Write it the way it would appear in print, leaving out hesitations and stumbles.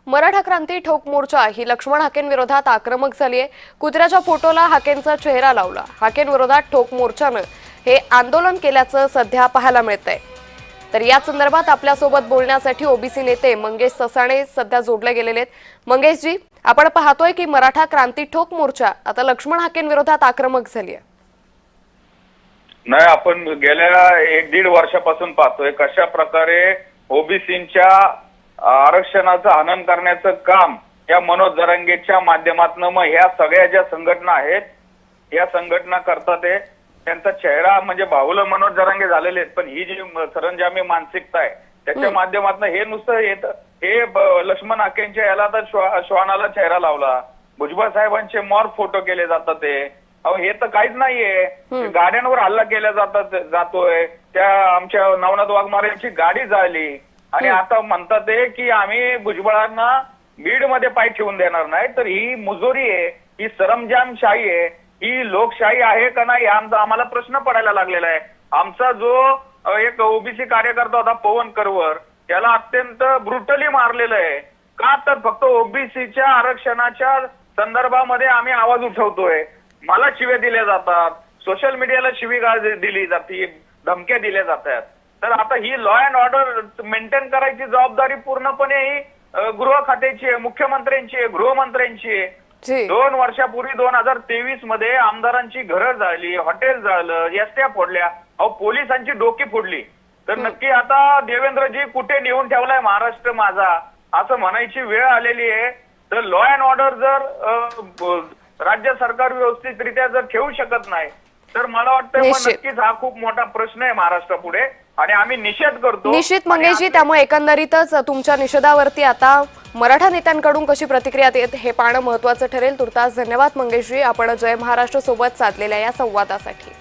मराठा क्रांती ठोक मोर्चा ही लक्ष्मण हाकेंविरोधात आक्रमक झाली आहे। कुत्र्याच्या फोटोला हाकेंचा चेहरा लावला। हाकेंविरोधात ठोक मोर्चानं हे आंदोलन केल्याचं सध्या पाहायला मिळतंय। तर या संदर्भात आपल्यासोबत बोलण्यासाठी ओबीसी नेते मंगेश ससाणे सध्या जोडले गेलेले आहेत। मंगेशजी, आपण पाहतोय की मराठा क्रांती ठोक मोर्चा आता लक्ष्मण हाकेंविरोधात आक्रमक झाली आहे। नाही, आपण गेल्या 1-1.5 वर्षापासून पाहतोय कशा प्रकारे ओबीसींच्या आरक्षणाचं हनन करण्याचं काम या मनोज जरांगेच्या माध्यमातून मग ह्या सगळ्या ज्या संघटना आहेत या संघटना करतात आहे। त्यांचा चेहरा म्हणजे बाहुलं मनोज जरांगे झालेले आहेत, पण ही जी सरंजामी मानसिकता आहे त्याच्या माध्यमातून हे नुसतं येत हे लक्ष्मण हाकेंच्या याला तर श्वानाला चेहरा लावला, भुजबळ साहेबांचे मॉर फोटो केले जातात ते। अहो हे तर काहीच नाहीये। गाड्यांवर हल्ला केला जातोय। त्या आमच्या नवनाथ वाघमारेंची गाडी जाळली आणि आता म्हणतात ते की आम्ही भुजबळांना बीड मध्ये पाय ठेवून देणार नाही। तर ही मुजोरी आहे, ही सरंजामशाही आहे, ही लोकशाही आहे का नाही आमचा आम्हाला प्रश्न पडायला लागलेला आहे। आमचा जो एक ओबीसी कार्यकर्ता होता पवन करवर, त्याला अत्यंत ब्रुटली मारलेलं आहे। का तर फक्त ओबीसीच्या आरक्षणाच्या संदर्भामध्ये आम्ही आवाज उठवतोय। मला शिव्या दिल्या जातात, सोशल मीडियाला शिवीगाळ दिली जाते, धमक्या दिल्या जातात। तर आता ही लॉ अँड ऑर्डर मेंटेन करायची जबाबदारी पूर्णपणे ही गृह खात्याची आहे, मुख्यमंत्र्यांची आहे, गृहमंत्र्यांची आहे। 2 वर्षापूर्वी 2023 मध्ये आमदारांची घरं जाळली, हॉटेल जाळलं, एसट्या फोडल्या, अहो पोलिसांची डोकी फोडली। तर नक्की आता देवेंद्रजी कुठे नेऊन ठेवलाय महाराष्ट्र माझा असं म्हणायची वेळ आलेली आहे। तर लॉ अँड ऑर्डर जर राज्य सरकार व्यवस्थितरित्या जर ठेवू शकत नाही तर मला वाटतं नक्कीच हा खूप मोठा प्रश्न आहे महाराष्ट्रापुढे आणि आम्ही निषेध करतो। निश्चित मंगेशजी, त्यामुळे एकंदरीतच तुमच्या निषेधावरती आता मराठा नेत्यांकडून कशी प्रतिक्रिया येते हे पाहणं महत्त्वाचं ठरेल। तुर्तास धन्यवाद मंगेशजी, आपण जय महाराष्ट्र सोबत साधलेल्या या संवादासाठी।